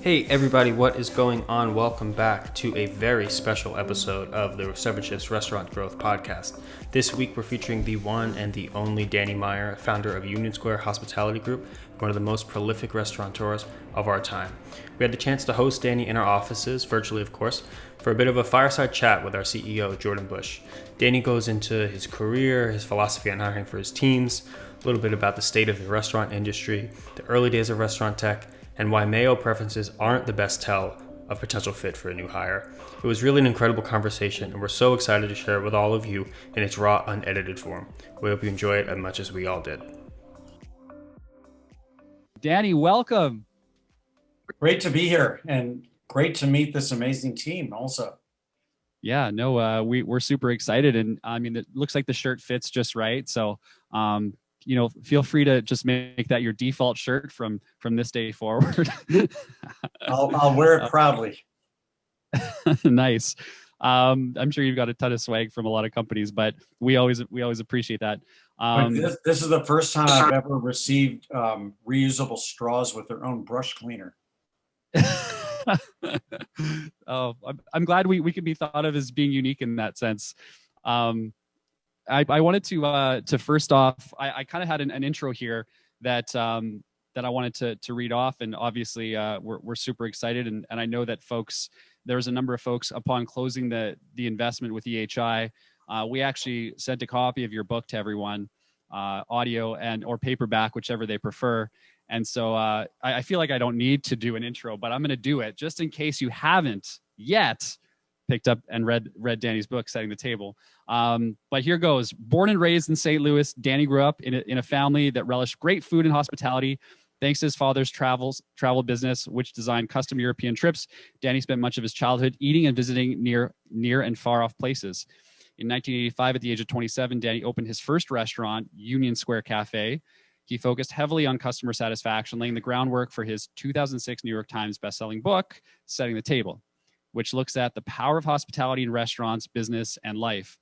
Hey everybody, what is going on? Welcome back to a very special episode of the 7shifts Restaurant Growth Podcast. This week we're featuring the one and the only Danny Meyer, founder of Union Square Hospitality Group, one of the most prolific restaurateurs of our time. We had the chance to host Danny in our offices, virtually of course, for a bit of a fireside chat with our CEO, Jordan Boesch. Danny goes into his career, his philosophy on hiring for his teams, a little bit about the state of the restaurant industry, the early days of restaurant tech, and why mayo preferences aren't the best tell of potential fit for a new hire. It was really an incredible conversation, and we're so excited to share it with all of you in its raw, unedited form. We hope you enjoy it as much as we all did. Danny, welcome. Great to be here, and great to meet this amazing team also. Yeah, no, we're super excited, and I mean, it looks like the shirt fits just right. So, feel free to just make that your default shirt from this day forward. I'll wear it proudly. Nice. I'm sure you've got a ton of swag from a lot of companies, but we always appreciate that. This is the first time I've ever received reusable straws with their own brush cleaner. Oh, I'm glad we can be thought of as being unique in that sense. I wanted to first off, I kind of had an intro here that I wanted to read off, and obviously we're super excited, and I know that there's a number of folks upon closing the investment with EHI. We actually sent a copy of your book to everyone, audio and or paperback, whichever they prefer. And so I feel like I don't need to do an intro, but I'm going to do it just in case you haven't yet picked up and read Danny's book, Setting the Table. But here goes. Born and raised in St. Louis, Danny grew up in a family that relished great food and hospitality. Thanks to his father's travel business, which designed custom European trips, Danny spent much of his childhood eating and visiting near and far off places. In 1985, at the age of 27, Danny opened his first restaurant, Union Square Cafe. He focused heavily on customer satisfaction, laying the groundwork for his 2006 New York Times bestselling book, Setting the Table, which looks at the power of hospitality in restaurants, business, and life.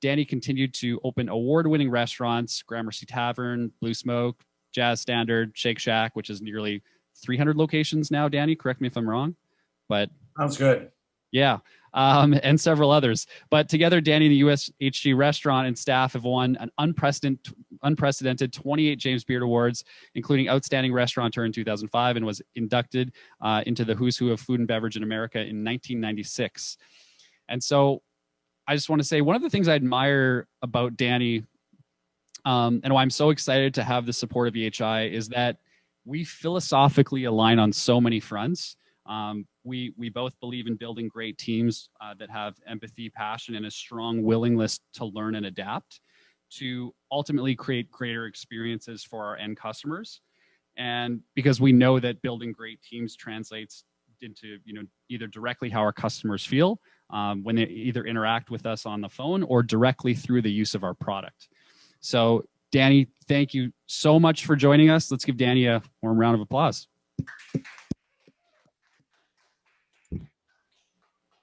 Danny continued to open award-winning restaurants, Gramercy Tavern, Blue Smoke, Jazz Standard, Shake Shack, which is nearly 300 locations now, Danny. Correct me if I'm wrong. But sounds good. Yeah, and several others. But together, Danny and the USHG restaurant and staff have won an unprecedented 28 James Beard Awards, including Outstanding Restaurateur in 2005, and was inducted into the Who's Who of Food and Beverage in America in 1996. And so I just want to say one of the things I admire about Danny and why I'm so excited to have the support of EHI is that we philosophically align on so many fronts. We both believe in building great teams that have empathy, passion, and a strong willingness to learn and adapt to ultimately create greater experiences for our end customers. And because we know that building great teams translates into either directly how our customers feel when they either interact with us on the phone or directly through the use of our product. So Danny, thank you so much for joining us. Let's give Danny a warm round of applause.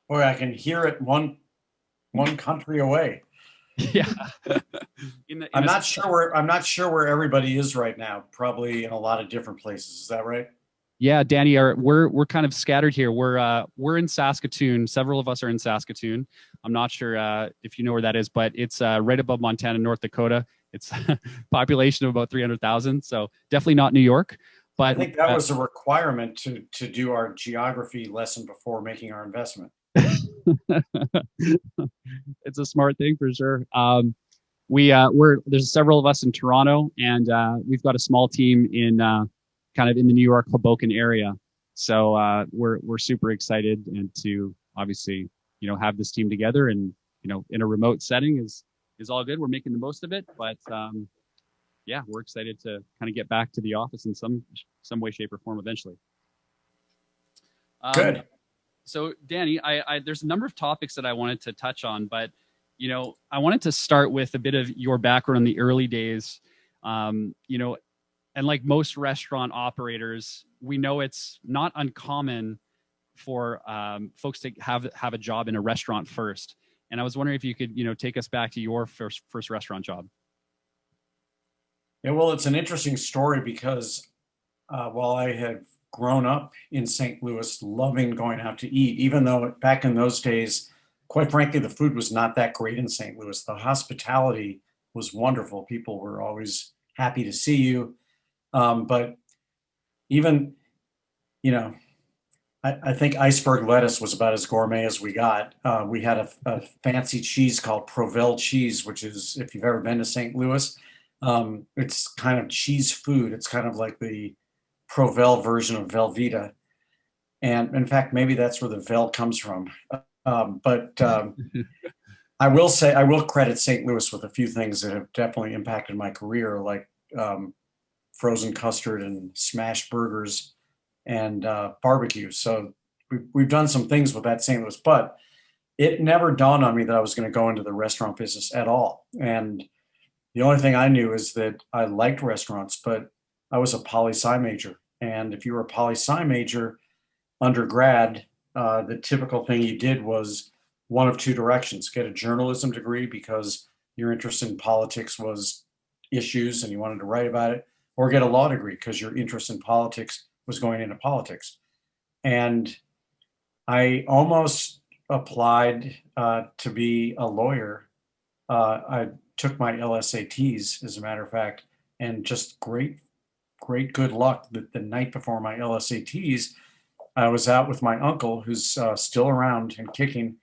Boy, I can hear it one country away. Yeah. I'm not sure where everybody is right now. Probably in a lot of different places. Is that right? Yeah, Danny, we're kind of scattered here. We're in Saskatoon. Several of us are in Saskatoon. I'm not sure if you know where that is, but it's right above Montana, North Dakota. It's a population of about 300,000, so definitely not New York. But I think that was a requirement to do our geography lesson before making our investment. It's a smart thing for sure. There's several of us in Toronto, and we've got a small team in kind of in the New York Hoboken area. So we're super excited and to obviously have this team together, and in a remote setting is all good. We're making the most of it, but yeah, we're excited to kind of get back to the office in some way, shape, or form eventually. Good. So Danny, there's a number of topics that I wanted to touch on, but I wanted to start with a bit of your background in the early days. And like most restaurant operators, we know it's not uncommon for folks to have a job in a restaurant first. And I was wondering if you could take us back to your first restaurant job. Yeah, well, it's an interesting story because while I have grown up in St. Louis loving going out to eat, even though back in those days, quite frankly, the food was not that great in St. Louis. The hospitality was wonderful. People were always happy to see you. But even, you know, I think iceberg lettuce was about as gourmet as we got. We had a fancy cheese called Provel cheese, which is, if you've ever been to St. Louis, it's kind of cheese food. It's kind of like the Provel version of Velveeta. And in fact, maybe that's where the Vel comes from. But I will say, I will credit St. Louis with a few things that have definitely impacted my career, like frozen custard and smash burgers and barbecue. So we've done some things with that St. Louis, but it never dawned on me that I was going to go into the restaurant business at all. And the only thing I knew is that I liked restaurants, but I was a poli-sci major. And if you were a poli-sci major undergrad, the typical thing you did was one of two directions: get a journalism degree because your interest in politics was issues and you wanted to write about it, or get a law degree because your interest in politics was going into politics. And I almost applied to be a lawyer. I took my LSATs, as a matter of fact, and just great good luck that the night before my LSATs, I was out with my uncle, who's still around and kicking,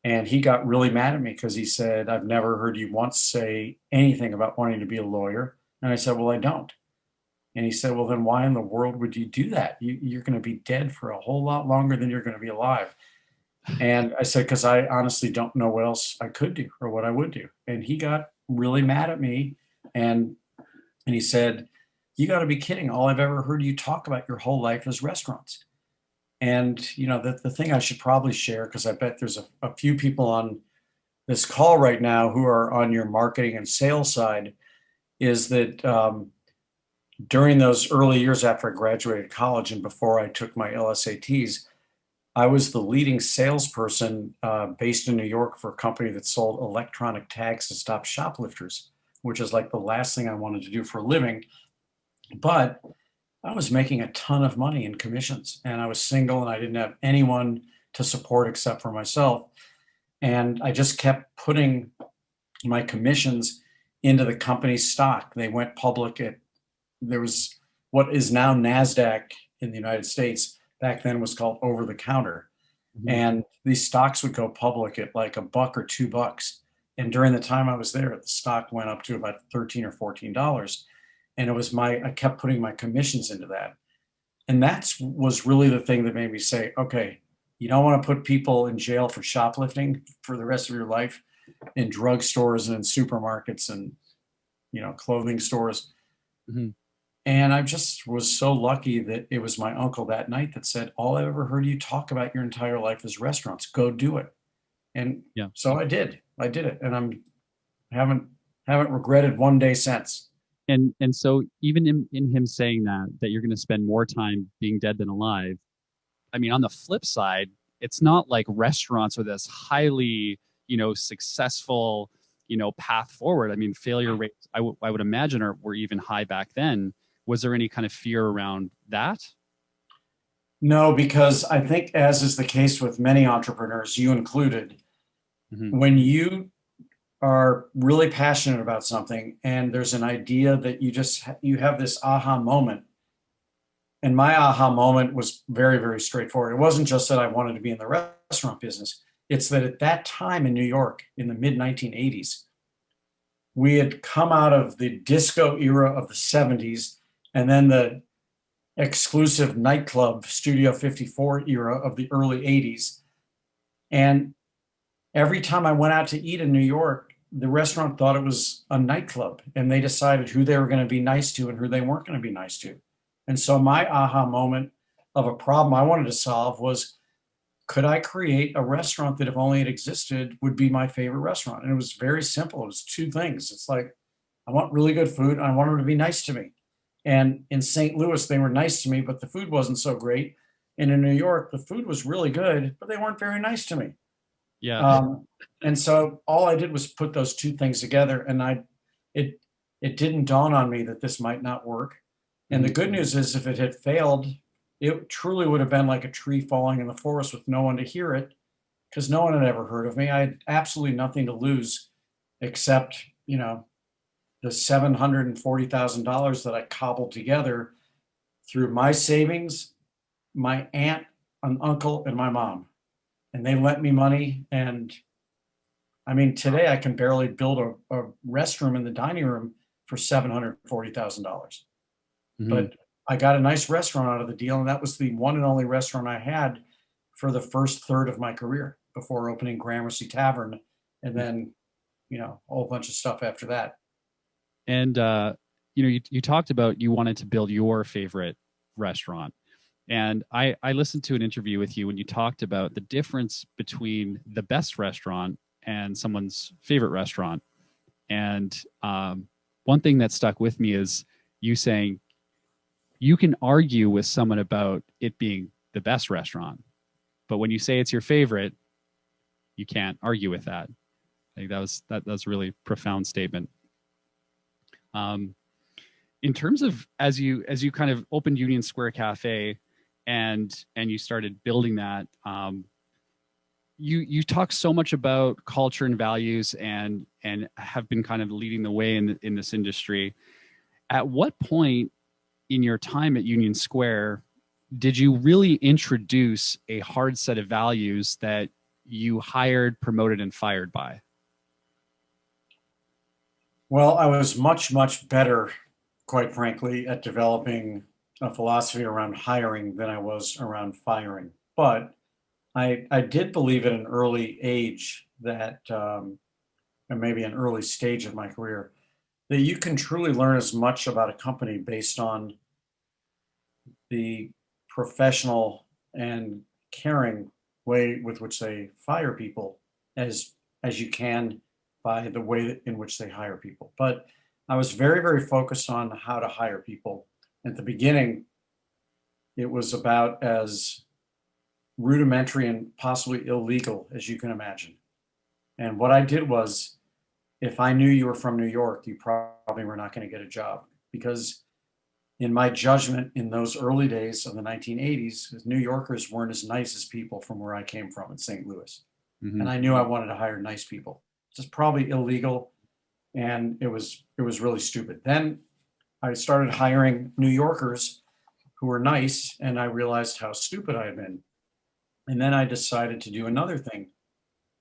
and he got really mad at me because he said, "I've never heard you once say anything about wanting to be a lawyer." And I said, "Well, I don't." And he said, "Well, then why in the world would you do that? You're going to be dead for a whole lot longer than you're going to be alive." And I said, "Because I honestly don't know what else I could do or what I would do." And he got really mad at me, and he said, "You got to be kidding. All I've ever heard you talk about your whole life is restaurants." And, you know, the thing I should probably share, because I bet there's a few people on this call right now who are on your marketing and sales side, is that during those early years after I graduated college and before I took my LSATs, I was the leading salesperson based in New York for a company that sold electronic tags to stop shoplifters, which is like the last thing I wanted to do for a living. But I was making a ton of money in commissions, and I was single and I didn't have anyone to support except for myself. And I just kept putting my commissions into the company's stock. They went public there was what is now NASDAQ in the United States. Back then was called over the counter. Mm-hmm. And these stocks would go public at like $1 or $2. And during the time I was there, the stock went up to about $13 or $14. And it was I kept putting my commissions into that. And that was really the thing that made me say, okay, you don't want to put people in jail for shoplifting for the rest of your life in drugstores and in supermarkets and, you know, clothing stores. Mm-hmm. And I just was so lucky that it was my uncle that night that said, "All I've ever heard you talk about your entire life is restaurants. Go do it." And so I did it. And I haven't regretted one day since. And so even in him saying that you're going to spend more time being dead than alive, I mean, on the flip side, it's not like restaurants are this highly, you know, successful, you know, path forward. I mean, failure rates, I would imagine were even high back then. Was there any kind of fear around that? No, because I think, as is the case with many entrepreneurs, you included, mm-hmm. when you are really passionate about something and there's an idea that you have this aha moment. And my aha moment was very, very straightforward. It wasn't just that I wanted to be in the restaurant business. It's that at that time in New York in the mid 1980s, we had come out of the disco era of the 70s and then the exclusive nightclub Studio 54 era of the early 80s. And every time I went out to eat in New York, the restaurant thought it was a nightclub, and they decided who they were going to be nice to and who they weren't going to be nice to. And so my aha moment of a problem I wanted to solve was, could I create a restaurant that, if only it existed, would be my favorite restaurant? And it was very simple. It was two things. It's like, I want really good food, and I want them to be nice to me. And in St. Louis, they were nice to me, but the food wasn't so great. And in New York, the food was really good, but they weren't very nice to me. Yeah. And so all I did was put those two things together, and it didn't dawn on me that this might not work. And the good news is, if it had failed, it truly would have been like a tree falling in the forest with no one to hear it, because no one had ever heard of me. I had absolutely nothing to lose except, the $740,000 that I cobbled together through my savings, my aunt, an uncle, and my mom. And they lent me money. And I mean, today I can barely build a restroom in the dining room for $740,000. But I got a nice restaurant out of the deal. And that was the one and only restaurant I had for the first third of my career before opening Gramercy Tavern. And then, a whole bunch of stuff after that. And you talked about you wanted to build your favorite restaurant. And I listened to an interview with you when you talked about the difference between the best restaurant and someone's favorite restaurant. And one thing that stuck with me is you saying you can argue with someone about it being the best restaurant, but when you say it's your favorite, you can't argue with that. I think that was a really profound statement. In terms of as you kind of opened Union Square Cafe and you started building that, you talk so much about culture and values and have been kind of leading the way in this industry. At what point in your time at Union Square did you really introduce a hard set of values that you hired, promoted, and fired by? Well, I was much, much better, quite frankly, at developing a philosophy around hiring than I was around firing. But I did believe at an early age that, or maybe an early stage of my career, that you can truly learn as much about a company based on the professional and caring way with which they fire people as you can by the way in which they hire people. But I was very, very focused on how to hire people. At the beginning, it was about as rudimentary and possibly illegal as you can imagine. And what I did was, if I knew you were from New York, you probably were not going to get a job, because in my judgment, in those early days of the 1980s, New Yorkers weren't as nice as people from where I came from in St. Louis. And I knew I wanted to hire nice people. It's probably illegal, and it was really stupid. Then I started hiring New Yorkers who were nice, and I realized how stupid I had been. And then I decided to do another thing,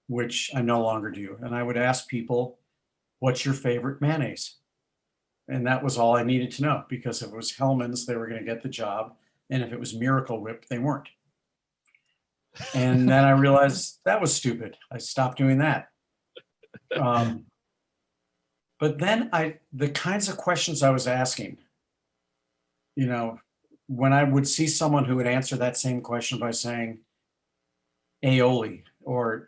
which I no longer do. And I would ask people, what's your favorite mayonnaise? And that was all I needed to know, because if it was Hellman's, they were going to get the job. And if it was Miracle Whip, they weren't. And then I realized that was stupid. I stopped doing that. But then the kinds of questions I was asking, when I would see someone who would answer that same question by saying aioli, or,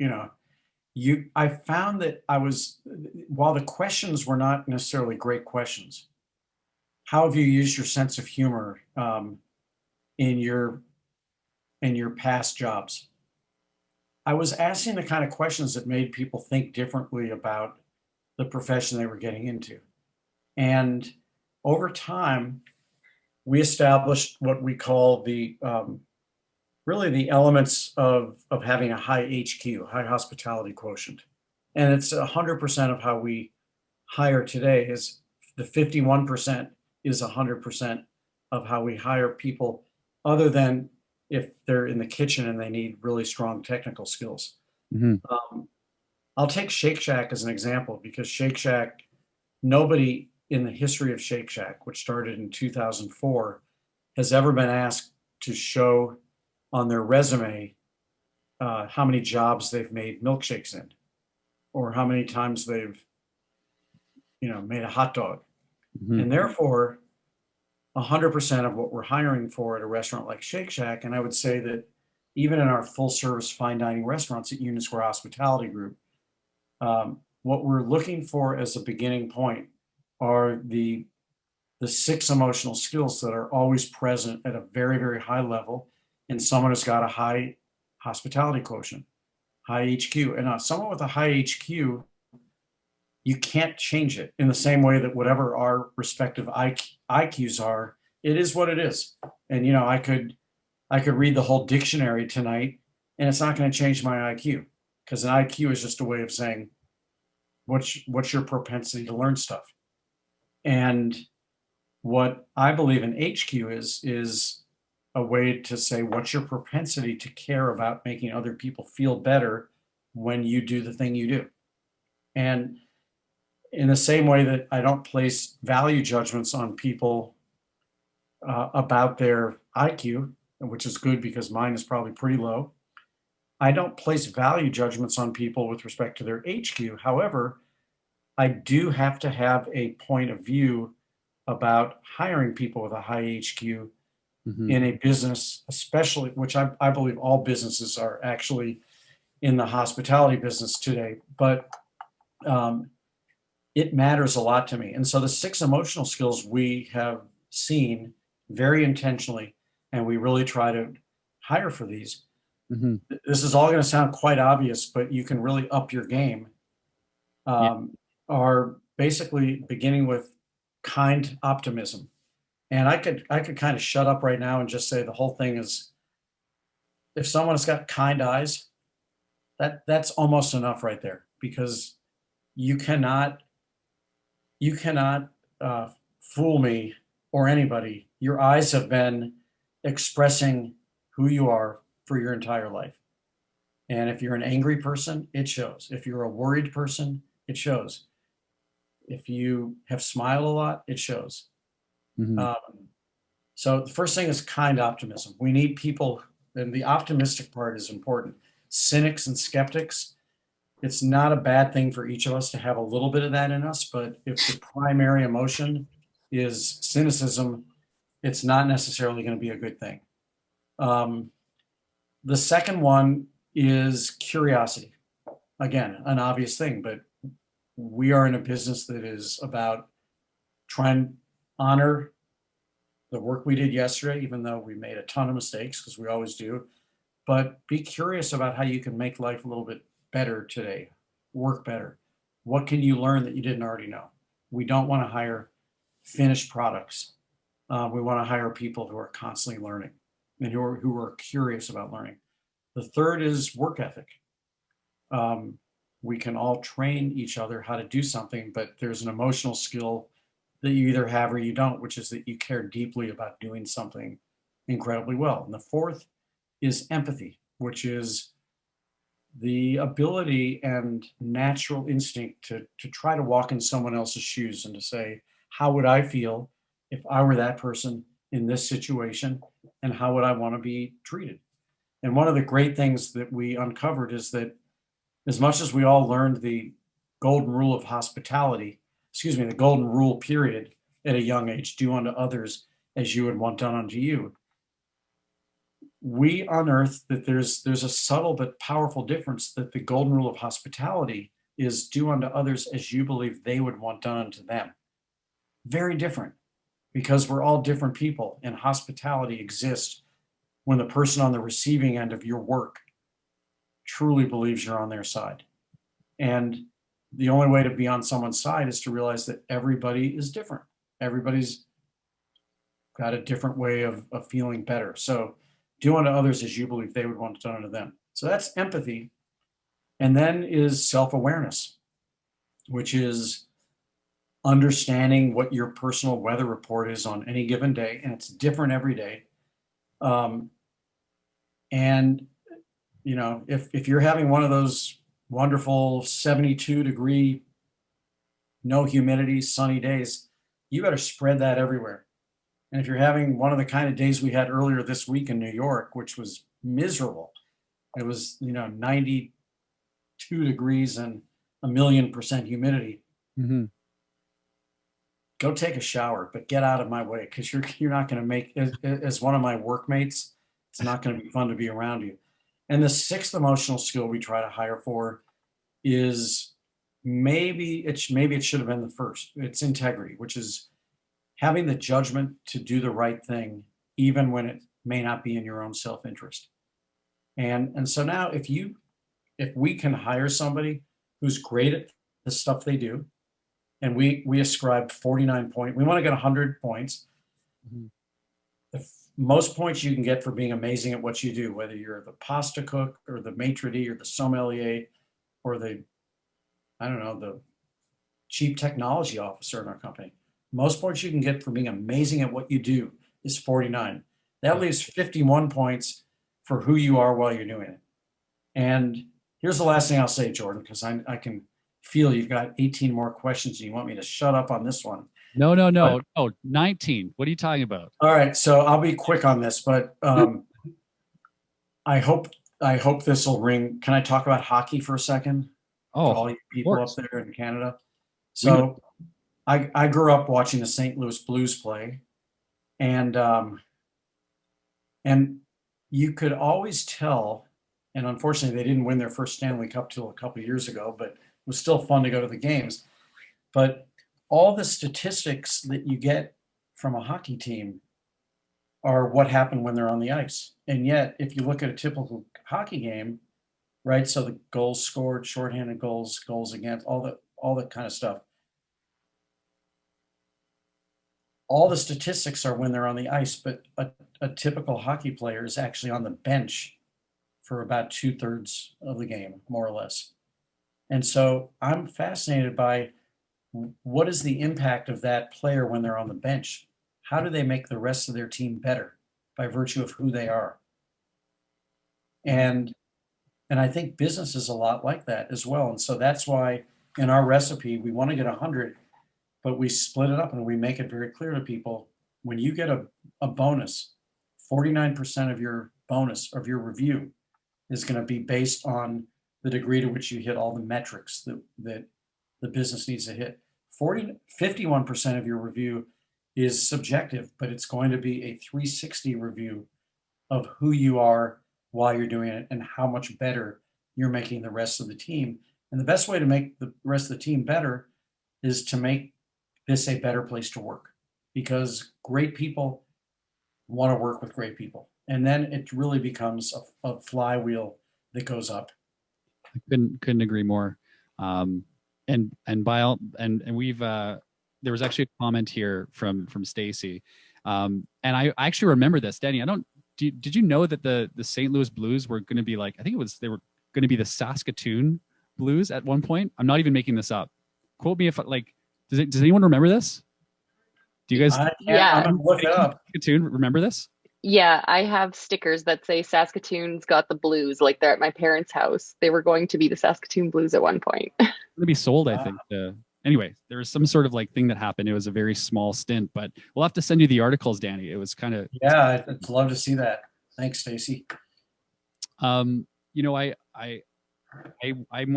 I found that while the questions were not necessarily great questions, how have you used your sense of humor in your past jobs? I was asking the kind of questions that made people think differently about the profession they were getting into. And over time, we established what we call really the elements of having a high HQ, high hospitality quotient. And it's 100% of how we hire today. Is the 51% is 100% of how we hire people, other than if they're in the kitchen and they need really strong technical skills. I'll take Shake Shack as an example, because Shake Shack, nobody in the history of Shake Shack, which started in 2004, has ever been asked to show on their resume how many jobs they've made milkshakes in, or how many times they've made a hot dog. And therefore 100% of what we're hiring for at a restaurant like Shake Shack, and I would say that even in our full service fine dining restaurants at Union Square Hospitality Group, what we're looking for as a beginning point are the 6 emotional skills that are always present at a very, very high level in someone who's got a high hospitality quotient, high HQ. And someone with a high HQ, you can't change it, in the same way that whatever our respective IQs are, it is what it is. And I could I could read the whole dictionary tonight and it's not going to change my IQ, because an IQ is just a way of saying what's your propensity to learn stuff. And what I believe in HQ is a way to say what's your propensity to care about making other people feel better when you do the thing you do. And in the same way that I don't place value judgments on people about their IQ, which is good because mine is probably pretty low, I don't place value judgments on people with respect to their HQ. However, I do have to have a point of view about hiring people with a high HQ in a business, especially, which I believe all businesses are actually in the hospitality business today, but it matters a lot to me. And so the 6 emotional skills we have seen very intentionally, and we really try to hire for these. This is all going to sound quite obvious, but you can really up your game. Are basically beginning with kind optimism. And I could kind of shut up right now and just say the whole thing is, if someone has got kind eyes, that's almost enough right there, because you cannot fool me or anybody. Your eyes have been expressing who you are for your entire life. And if you're an angry person, it shows. If you're a worried person, it shows. If you have smiled a lot, it shows. So the first thing is kind optimism. We need people, and the optimistic part is important. Cynics and skeptics, it's not a bad thing for each of us to have a little bit of that in us, but if the primary emotion is cynicism, it's not necessarily going to be a good thing. The second one is curiosity. Again, an obvious thing, but we are in a business that is about trying to honor the work we did yesterday, even though we made a ton of mistakes, because we always do. But be curious about how you can make life a little bit better today, work better. What can you learn that you didn't already know? We don't want to hire finished products. We want to hire people who are constantly learning and who are curious about learning. The third is work ethic. We can all train each other how to do something, but there's an emotional skill that you either have or you don't, which is that you care deeply about doing something incredibly well. And the fourth is empathy, which is the ability and natural instinct to try to walk in someone else's shoes and to say, how would I feel if I were that person in this situation, and how would I want to be treated? And one of the great things that we uncovered is that as much as we all learned the golden rule of hospitality, the golden rule period at a young age, do unto others as you would want done unto you, we unearthed that there's a subtle but powerful difference, that the golden rule of hospitality is do unto others as you believe they would want done unto them. Very different, because we're all different people, and hospitality exists when the person on the receiving end of your work truly believes you're on their side. And the only way to be on someone's side is to realize that everybody is different. Everybody's got a different way of feeling better. So do unto others as you believe they would want done unto them. So that's empathy. And then is self-awareness, which is understanding what your personal weather report is on any given day, and it's different every day. And you know, if you're having one of those wonderful 72-degree, no humidity, sunny days, you better spread that everywhere. And if you're having one of the kind of days we had earlier this week in New York, which was miserable, it was, 92 degrees and 1,000,000% humidity. Go take a shower, but get out of my way, because you're not going to make, as one of my workmates, it's not going to be fun to be around you. And the sixth emotional skill we try to hire for is maybe it should have been the first. It's integrity, which is having the judgment to do the right thing, even when it may not be in your own self-interest. And so now if we can hire somebody who's great at the stuff they do, and we ascribe 49 points, we want to get 100 points. most points you can get for being amazing at what you do, whether you're the pasta cook or the maitre d' or the sommelier or the, I don't know, the chief technology officer in our company. Most points you can get for being amazing at what you do is 49. That leaves 51 points for who you are while you're doing it. And here's the last thing I'll say, Jordan, because I can feel you've got 18 more questions and you want me to shut up on this one. No. Oh, 19. What are you talking about? All right, so I'll be quick on this, but I hope this will ring. Can I talk about hockey for a second? Oh, to all you people up course. there in Canada. So I grew up watching the St. Louis Blues play, and you could always tell, and unfortunately they didn't win their first Stanley Cup till a couple of years ago, but it was still fun to go to the games. But all the statistics that you get from a hockey team are what happened when they're on the ice. And yet, if you look at a typical hockey game, right? So the goals scored, shorthanded goals, goals against, all that kind of stuff. All the statistics are when they're on the ice, but a typical hockey player is actually on the bench for about 2/3 of the game, more or less. And so I'm fascinated by what is the impact of that player when they're on the bench? How do they make the rest of their team better by virtue of who they are? And I think business is a lot like that as well. And so that's why in our recipe, we want to get 100, but we split it up and we make it very clear to people, when you get a bonus, 49% of your bonus of your review is going to be based on the degree to which you hit all the metrics that the business needs to hit. 51% of your review is subjective, but it's going to be a 360 review of who you are while you're doing it and how much better you're making the rest of the team. And the best way to make the rest of the team better is to make this a better place to work, because great people want to work with great people. And then it really becomes a flywheel that goes up. I couldn't agree more. And we've there was actually a comment here from Stacy. And I actually remember this, Danny. Did you know that the St. Louis Blues were going to be like, they were going to be the Saskatoon Blues at one point? I'm not even making this up. Quote me if does anyone remember this? Do you guys? I'm gonna look it up. Saskatoon, remember this? Yeah, I have stickers that say Saskatoon's got the Blues, like they're at my parents' house. They were going to be the Saskatoon Blues at one point. Going to be sold, I think. Anyway, there was some sort of thing that happened. It was a very small stint, but we'll have to send you the articles, Danny. It was kind of I'd love to see that. Thanks, Stacy. I want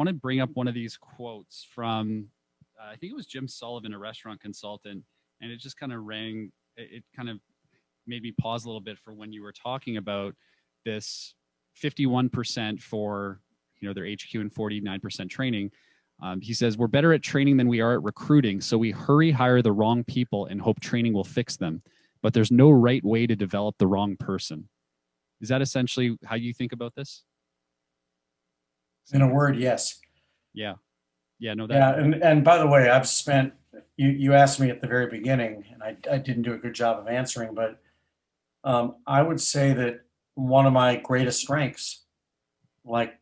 to bring up one of these quotes from I think it was Jim Sullivan, a restaurant consultant, and it just kind of rang. It kind of made me pause a little bit for when you were talking about this 51% for their HQ and 49% training. He says, we're better at training than we are at recruiting, so we hire the wrong people and hope training will fix them. But there's no right way to develop the wrong person. Is that essentially how you think about this? In a word, yes. Yeah. No. And by the way, I've spent. You asked me at the very beginning, and I didn't do a good job of answering, but I would say that one of my greatest strengths, like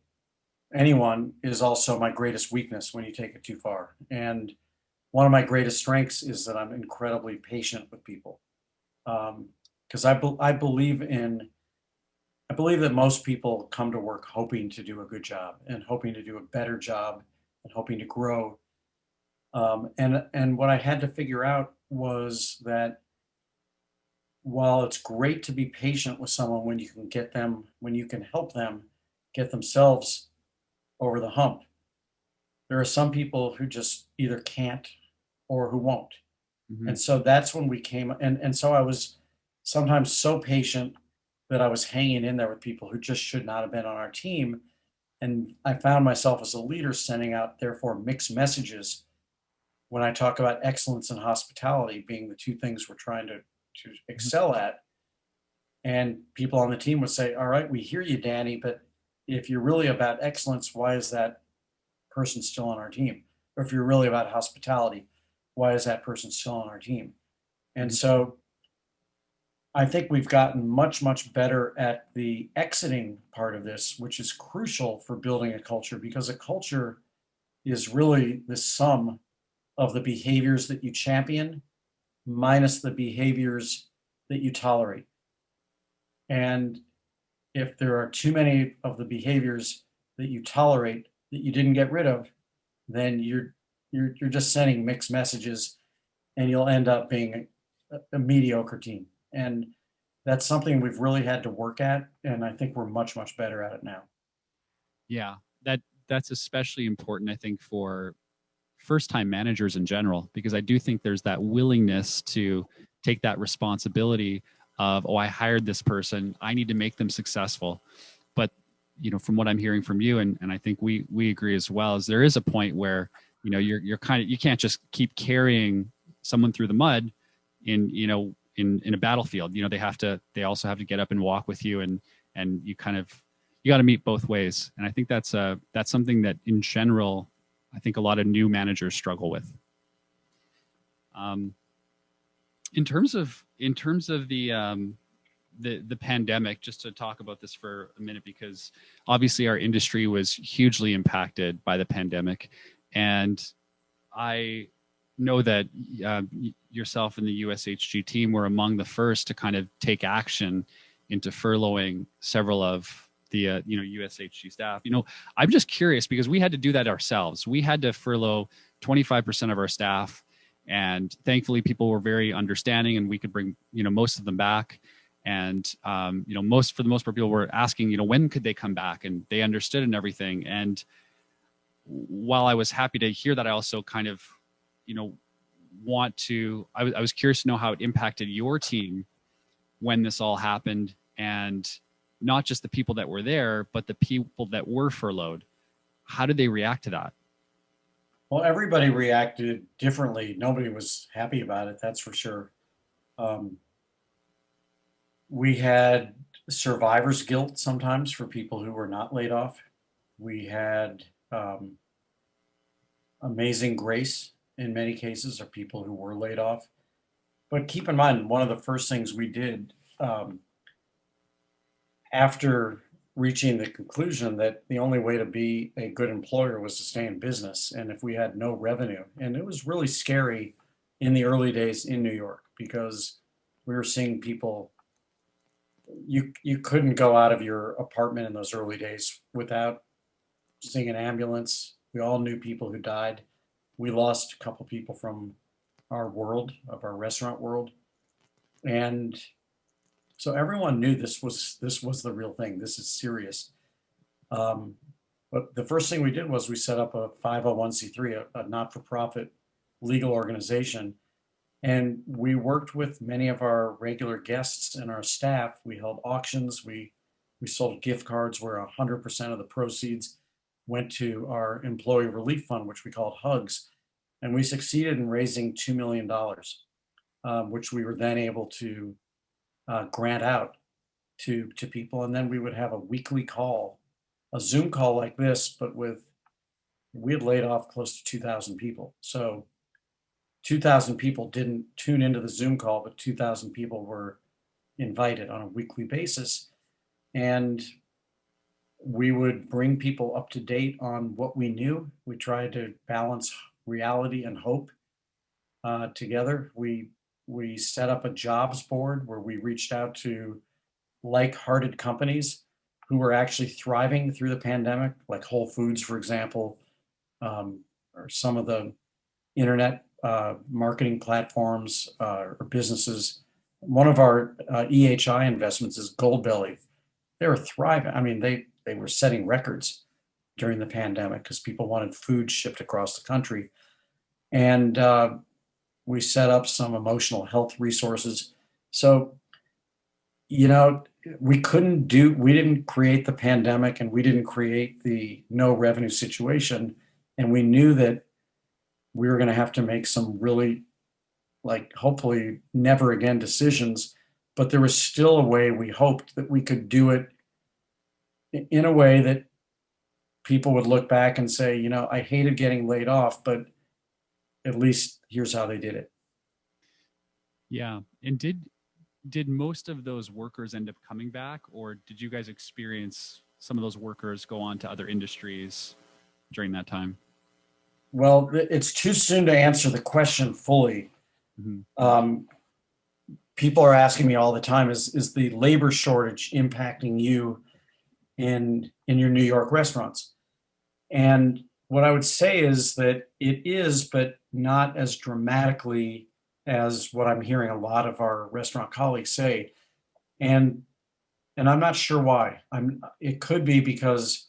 anyone, is also my greatest weakness when you take it too far. And one of my greatest strengths is that I'm incredibly patient with people, because I believe that most people come to work hoping to do a good job and hoping to do a better job and hoping to grow. And what I had to figure out was that while it's great to be patient with someone when you can help them get themselves over the hump, there are some people who just either can't or who won't. Mm-hmm. And so that's when we came, and so I was sometimes so patient that I was hanging in there with people who just should not have been on our team. And I found myself as a leader sending out, therefore, mixed messages when I talk about excellence and hospitality being the two things we're trying to excel at. And people on the team would say, all right, we hear you, Danny, but if you're really about excellence, why is that person still on our team? Or if you're really about hospitality, why is that person still on our team? And so I think we've gotten much, much better at the exiting part of this, which is crucial for building a culture, because a culture is really the sum of the behaviors that you champion minus the behaviors that you tolerate. And if there are too many of the behaviors that you tolerate that you didn't get rid of, then you're just sending mixed messages, and you'll end up being a mediocre team. And that's something we've really had to work at, and I think we're much, much better at it now. Yeah, that's especially important, I think, for first-time managers in general, because I do think there's that willingness to take that responsibility of, oh, I hired this person, I need to make them successful. But from what I'm hearing from you, and I think we agree as well, is there is a point where you're kind of, you can't just keep carrying someone through the mud in a battlefield. They also have to get up and walk with you, and you got to meet both ways. And I think that's something that in general, I think a lot of new managers struggle with. In terms of the pandemic, just to talk about this for a minute, because obviously our industry was hugely impacted by the pandemic, and I know that yourself and the USHG team were among the first to kind of take action into furloughing several of the USHG staff. I'm just curious, because we had to do that ourselves. We had to furlough 25% of our staff, and thankfully people were very understanding, and we could bring most of them back. And for the most part, people were asking when could they come back, and they understood and everything. And while I was happy to hear that, I also kind of I was curious to know how it impacted your team when this all happened, and not just the people that were there, but the people that were furloughed. How did they react to that? Well, everybody reacted differently. Nobody was happy about it, that's for sure. We had survivor's guilt sometimes for people who were not laid off. We had amazing grace in many cases of people who were laid off. But keep in mind, one of the first things we did after reaching the conclusion that the only way to be a good employer was to stay in business, and if we had no revenue, and it was really scary in the early days in New York, because we were seeing people, you couldn't go out of your apartment in those early days without seeing an ambulance. We all knew people who died. We lost a couple people from our world, of our restaurant world. And so everyone knew this was the real thing. This is serious. But the first thing we did was we set up a 501c3, a not-for-profit legal organization. And we worked with many of our regular guests and our staff. We held auctions. We sold gift cards where 100% of the proceeds went to our employee relief fund, which we called Hugs. And we succeeded in raising $2 million, which we were then able to grant out to people. And then we would have a weekly call, a Zoom call like this, but we had laid off close to 2,000 people. So 2,000 people didn't tune into the Zoom call, but 2,000 people were invited on a weekly basis. And we would bring people up to date on what we knew. We tried to balance reality and hope together. We set up a jobs board where we reached out to like-hearted companies who were actually thriving through the pandemic, like Whole Foods, for example, or some of the internet marketing platforms or businesses. One of our EHI investments is Goldbelly. They were thriving. I mean, they were setting records during the pandemic because people wanted food shipped across the country. And we set up some emotional health resources. So, we didn't create the pandemic, and we didn't create the no revenue situation. And we knew that we were going to have to make some really, hopefully never again decisions, but there was still a way we hoped that we could do it in a way that people would look back and say, I hated getting laid off, but at least here's how they did it. Yeah. And did most of those workers end up coming back, or did you guys experience some of those workers go on to other industries during that time? Well, it's too soon to answer the question fully. Mm-hmm. People are asking me all the time, is the labor shortage impacting you in your New York restaurants? And what I would say is that it is, but not as dramatically as what I'm hearing a lot of our restaurant colleagues say. And I'm not sure why. It could be because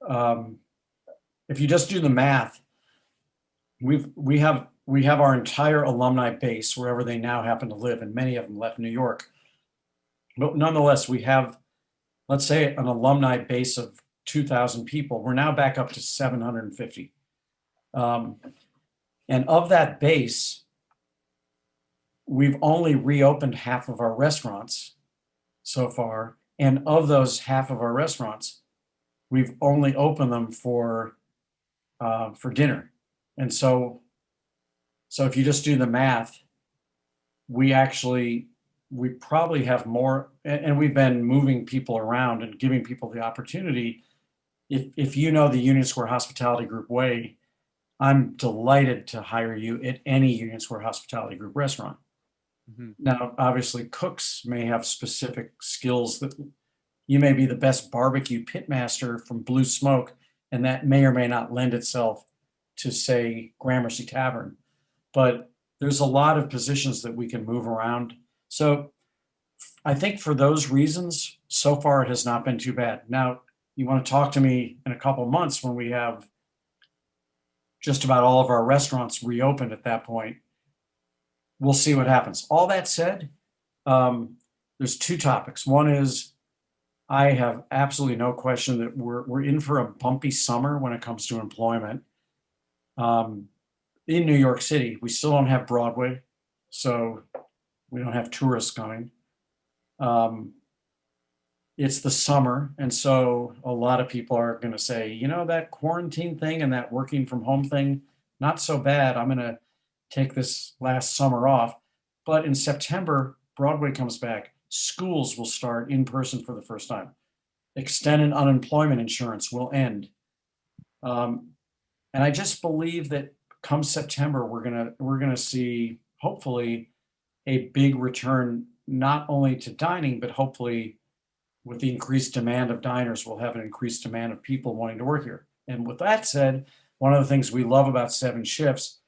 if you just do the math, we have our entire alumni base wherever they now happen to live, and many of them left New York. But nonetheless, we have, let's say, an alumni base of 2,000 people. We're now back up to 750. And of that base, we've only reopened half of our restaurants so far. And of those half of our restaurants, we've only opened them for dinner. And so if you just do the math, we probably have more, and we've been moving people around and giving people the opportunity. If you know the Union Square Hospitality Group way, I'm delighted to hire you at any Union Square Hospitality Group restaurant. Mm-hmm. Now, obviously, cooks may have specific skills that you may be the best barbecue pitmaster from Blue Smoke, and that may or may not lend itself to, say, Gramercy Tavern. But there's a lot of positions that we can move around. So I think for those reasons, so far it has not been too bad. Now, you want to talk to me in a couple of months when we have just about all of our restaurants reopened at that point. We'll see what happens. All that said, there's two topics. One is I have absolutely no question that we're in for a bumpy summer when it comes to employment. In New York City, we still don't have Broadway, so we don't have tourists coming. It's the summer, and so a lot of people are going to say, that quarantine thing and that working from home thing, not so bad. I'm going to take this last summer off. But in September, Broadway comes back. Schools will start in person for the first time. Extended unemployment insurance will end. And I just believe that come September, we're gonna see hopefully a big return, not only to dining, but hopefully with the increased demand of diners, we'll have an increased demand of people wanting to work here. And with that said, one of the things we love about 7shifts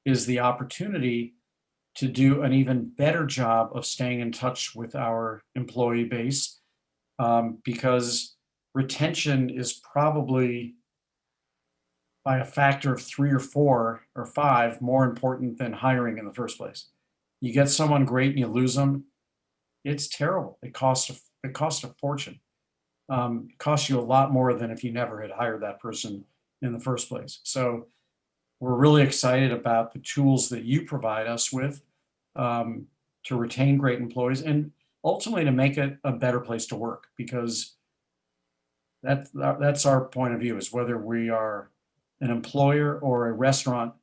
is the opportunity to do an even better job of staying in touch with our employee base, because retention is probably by a factor of 3 or 4 or 5 more important than hiring in the first place. You get someone great and you lose them, it's terrible. It costs a fortune. It costs you a lot more than if you never had hired that person in the first place. So we're really excited about the tools that you provide us with, to retain great employees and ultimately to make it a better place to work, because that's our point of view, is whether we are an employer or a restaurant,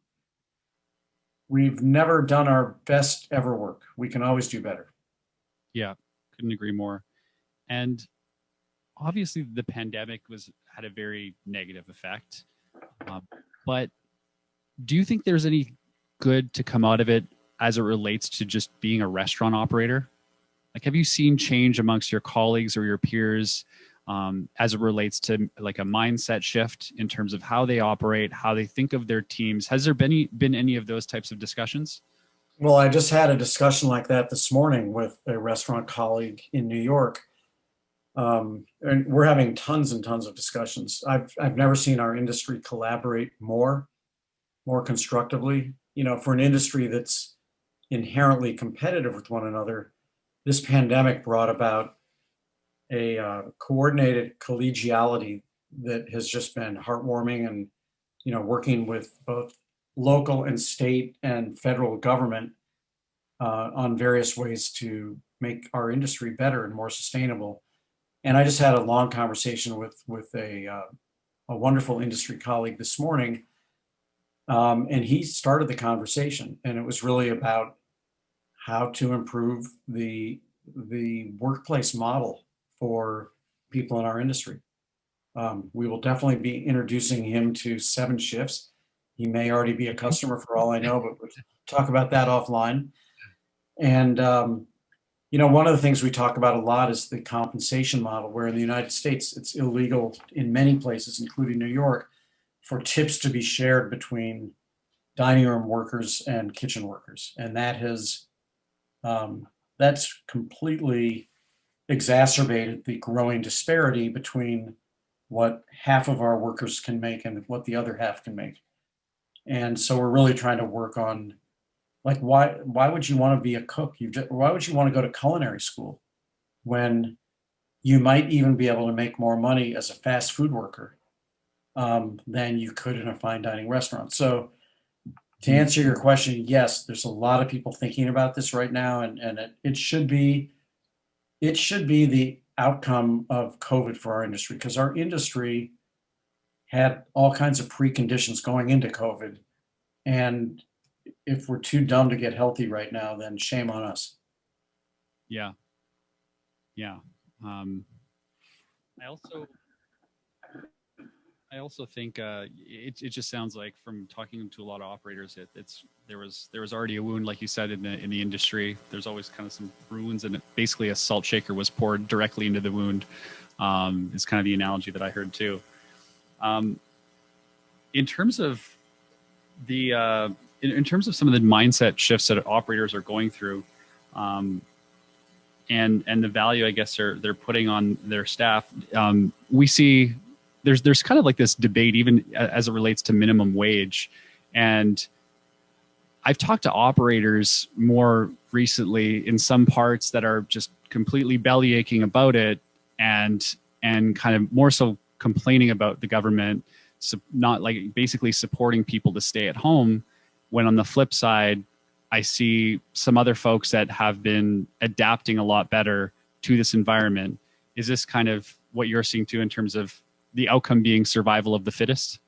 we've never done our best ever work. We can always do better. Yeah, couldn't agree more. And obviously the pandemic had a very negative effect. But do you think there's any good to come out of it as it relates to just being a restaurant operator? Like, have you seen change amongst your colleagues or your peers as it relates to like a mindset shift in terms of how they operate, how they think of their teams? Has there been any of those types of discussions? Well, I just had a discussion like that this morning with a restaurant colleague in New York. And we're having tons and tons of discussions. I've never seen our industry collaborate more constructively. For an industry that's inherently competitive with one another, this pandemic brought about a coordinated collegiality that has just been heartwarming, and working with both local and state and federal government on various ways to make our industry better and more sustainable. And I just had a long conversation with a wonderful industry colleague this morning, and he started the conversation, and it was really about how to improve the workplace model for people in our industry. We will definitely be introducing him to 7shifts. He may already be a customer for all I know, but we'll talk about that offline. And one of the things we talk about a lot is the compensation model, where in the United States, it's illegal in many places, including New York, for tips to be shared between dining room workers and kitchen workers. And that's completely exacerbated the growing disparity between what half of our workers can make and what the other half can make. And so we're really trying to work on, like, why would you want to be a cook? Why would you want to go to culinary school when you might even be able to make more money as a fast food worker than you could in a fine dining restaurant? So to answer your question, yes, there's a lot of people thinking about this right now, and it should be the outcome of COVID for our industry, because our industry had all kinds of preconditions going into COVID. And if we're too dumb to get healthy right now, then shame on us. Yeah. Yeah. I also think it just sounds like, from talking to a lot of operators, there was already a wound, like you said, in the industry. There's always kind of some wounds, and basically a salt shaker was poured directly into the wound. Is kind of the analogy that I heard too. In terms of in terms of some of the mindset shifts that operators are going through, and the value, I guess, they're putting on their staff, we see there's kind of like this debate, even as it relates to minimum wage. And I've talked to operators more recently in some parts that are just completely belly aching about it, and kind of more so complaining about the government, not like basically supporting people to stay at home. When on the flip side, I see some other folks that have been adapting a lot better to this environment. Is this kind of what you're seeing too, in terms of the outcome being survival of the fittest?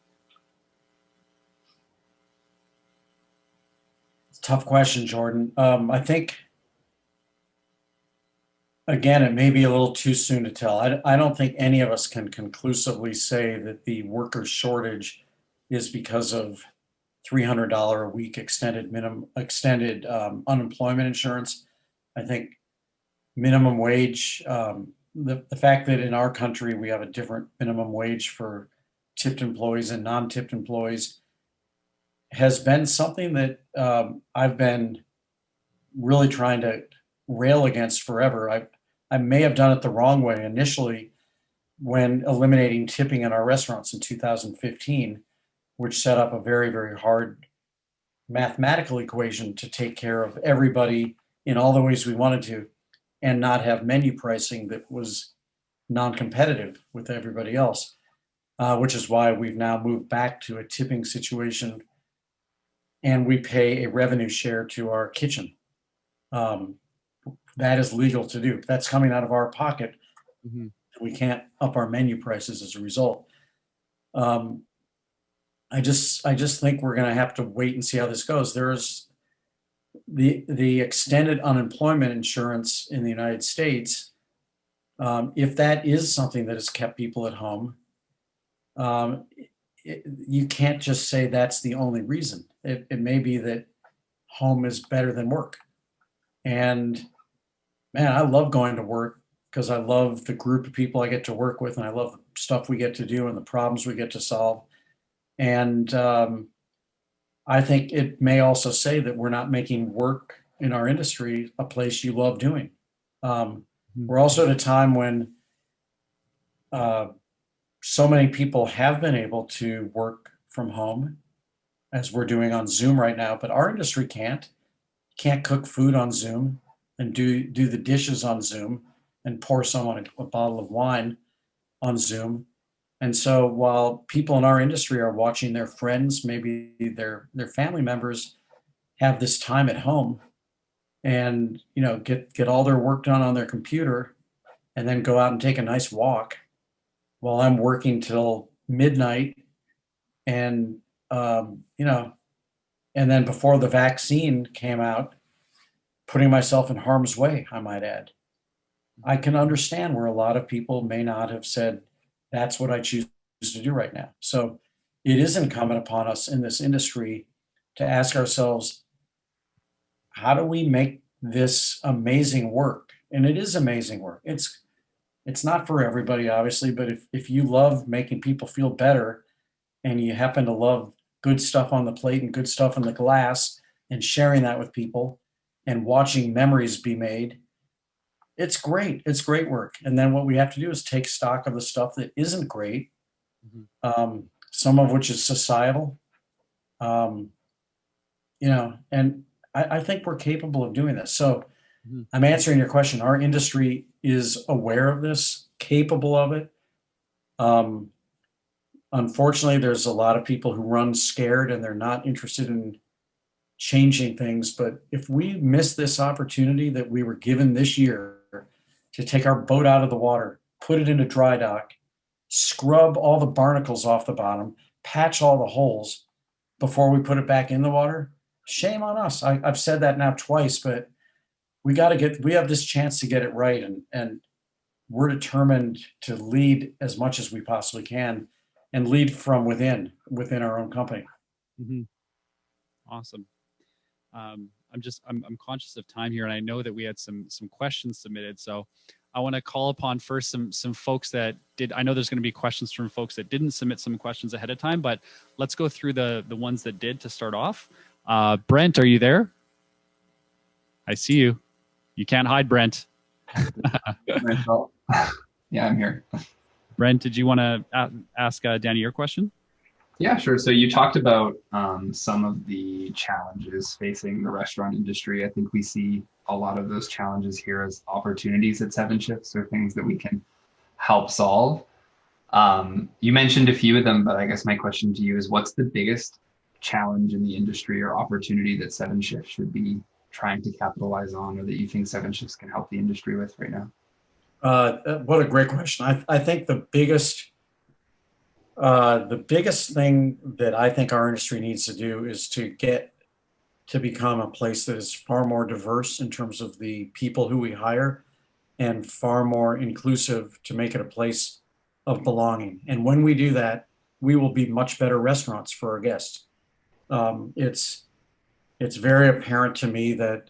It's a tough question, Jordan. I think, again, it may be a little too soon to tell. I don't think any of us can conclusively say that the worker shortage is because of $300 a week extended unemployment insurance. I think minimum wage, the fact that in our country we have a different minimum wage for tipped employees and non-tipped employees has been something that I've been really trying to rail against forever. I may have done it the wrong way initially when eliminating tipping in our restaurants in 2015, which set up a very, very hard mathematical equation to take care of everybody in all the ways we wanted to, and not have menu pricing that was non-competitive with everybody else, which is why we've now moved back to a tipping situation, and we pay a revenue share to our kitchen. That is legal to do. That's coming out of our pocket. Mm-hmm. We can't up our menu prices as a result. I just think we're going to have to wait and see how this goes. There's the extended unemployment insurance in the United States. If that is something that has kept people at home, you can't just say that's the only reason. It may be that home is better than work. And man, I love going to work because I love the group of people I get to work with, and I love the stuff we get to do and the problems we get to solve. And I think it may also say that we're not making work in our industry a place you love doing. We're also at a time when so many people have been able to work from home, as we're doing on Zoom right now, but our industry can't cook food on Zoom and do the dishes on Zoom and pour someone a bottle of wine on Zoom. And so while people in our industry are watching their friends, maybe their family members, have this time at home and get all their work done on their computer and then go out and take a nice walk while I'm working till midnight, and and then before the vaccine came out, putting myself in harm's way, I might add. I can understand where a lot of people may not have said, that's what I choose to do right now. So it is incumbent upon us in this industry to ask ourselves, how do we make this amazing work? And it is amazing work. It's not for everybody, obviously, but if you love making people feel better and you happen to love good stuff on the plate and good stuff in the glass and sharing that with people and watching memories be made, it's great. It's great work. And then what we have to do is take stock of the stuff that isn't great, some of which is societal, and I think we're capable of doing this. So I'm answering your question. Our industry is aware of this, capable of it. Unfortunately, there's a lot of people who run scared and they're not interested in changing things. But if we miss this opportunity that we were given this year to take our boat out of the water, put it into dry dock, scrub all the barnacles off the bottom, patch all the holes before we put it back in the water, shame on us. I've said that now twice, but we have this chance to get it right. And we're determined to lead as much as we possibly can and lead from within our own company. Awesome. I'm conscious of time here, and I know that we had some questions submitted. So I want to call upon first some folks that did. I know there's going to be questions from folks that didn't submit some questions ahead of time, but let's go through the ones that did to start off. Brent, are you there? I see you. You can't hide, Brent. Yeah, I'm here. Brent, did you want to ask Danny your question? Yeah, sure. So you talked about some of the challenges facing the restaurant industry. I think we see a lot of those challenges here as opportunities at 7shifts, or things that we can help solve. You mentioned a few of them, but I guess my question to you is, what's the biggest challenge in the industry or opportunity that 7shifts should be trying to capitalize on, or that you think 7shifts can help the industry with right now? What a great question. I think the biggest thing that I think our industry needs to do is to become a place that is far more diverse in terms of the people who we hire, and far more inclusive, to make it a place of belonging. And when we do that, we will be much better restaurants for our guests. It's very apparent to me that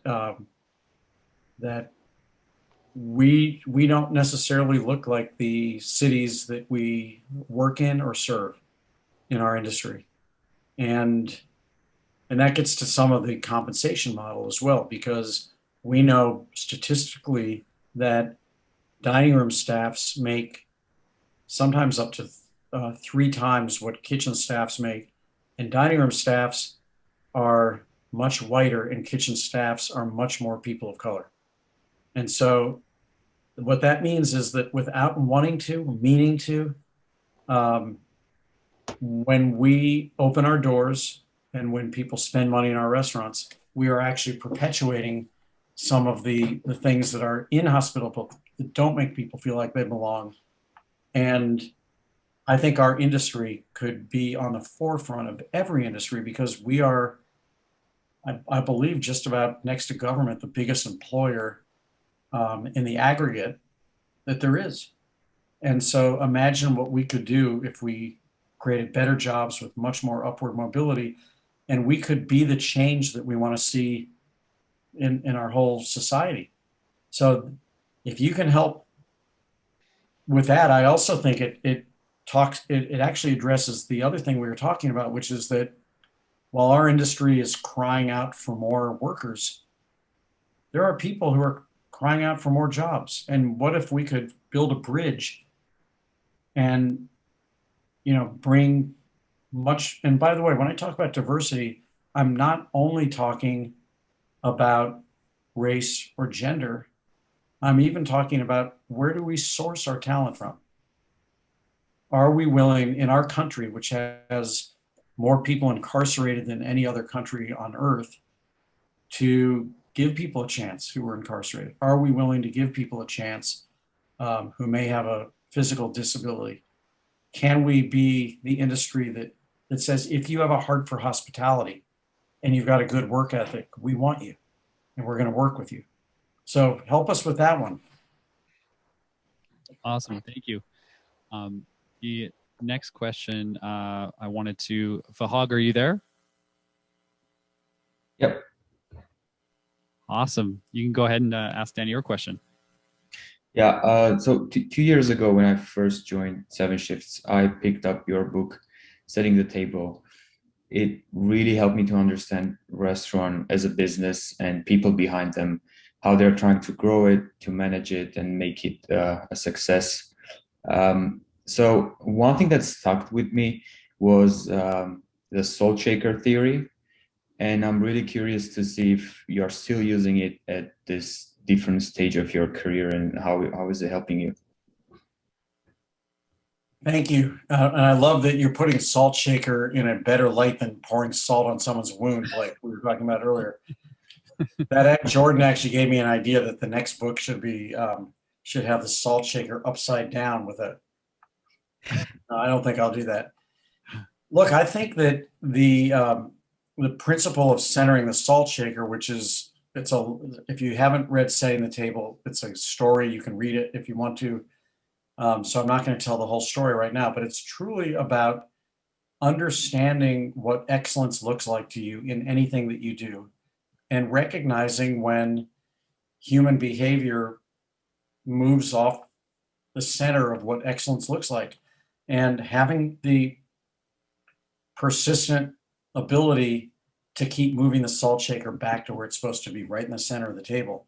we don't necessarily look like the cities that we work in or serve in our industry. And that gets to some of the compensation model as well, because we know statistically that dining room staffs make sometimes up to 3 times what kitchen staffs make. And dining room staffs are much whiter, and kitchen staffs are much more people of color. And so what that means is that without meaning to, when we open our doors and when people spend money in our restaurants, we are actually perpetuating some of the things that are inhospitable, that don't make people feel like they belong. And I think our industry could be on the forefront of every industry, because we are, I believe, just about next to government, the biggest employer in the aggregate that there is. And so imagine what we could do if we created better jobs with much more upward mobility, and we could be the change that we want to see in our whole society. So if you can help with that, I also think it actually addresses the other thing we were talking about, which is that while our industry is crying out for more workers, there are people who are crying out for more jobs. And what if we could build a bridge and, bring much, and by the way, when I talk about diversity, I'm not only talking about race or gender, I'm even talking about, where do we source our talent from? Are we willing, in our country, which has more people incarcerated than any other country on earth, to give people a chance who are incarcerated? Are we willing to give people a chance who may have a physical disability? Can we be the industry that says, if you have a heart for hospitality and you've got a good work ethic, we want you and we're going to work with you. So help us with that one. Awesome. Thank you. The next question I wanted to, Fahad, are you there? Yep. Awesome. You can go ahead and ask Danny your question. Yeah. So 2 years ago, when I first joined 7shifts, I picked up your book, Setting the Table. It really helped me to understand restaurant as a business and people behind them, how they're trying to grow it, to manage it, and make it a success. So one thing that stuck with me was the salt shaker theory. And I'm really curious to see if you're still using it at this different stage of your career, and how is it helping you? Thank you. And I love that you're putting a salt shaker in a better light than pouring salt on someone's wound, like we were talking about earlier. That Jordan actually gave me an idea that the next book should be should have the salt shaker upside down with a. No, I don't think I'll do that. Look, I think that the principle of centering the salt shaker, which is if you haven't read Setting the Table, it's a story. You can read it if you want to. So I'm not going to tell the whole story right now, but it's truly about understanding what excellence looks like to you in anything that you do, and recognizing when human behavior moves off the center of what excellence looks like, and having the persistent ability to keep moving the salt shaker back to where it's supposed to be, right in the center of the table.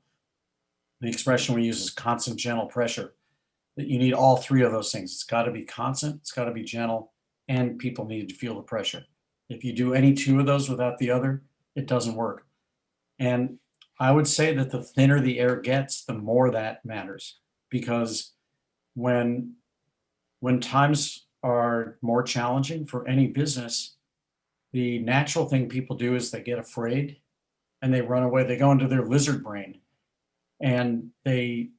The expression we use is constant gentle pressure, that you need all three of those things. It's got to be constant, it's got to be gentle, and people need to feel the pressure. If you do any two of those without the other, it doesn't work. And I would say that the thinner the air gets, the more that matters, because when times are more challenging for any business, the natural thing people do is they get afraid and they run away. They go into their lizard brain and they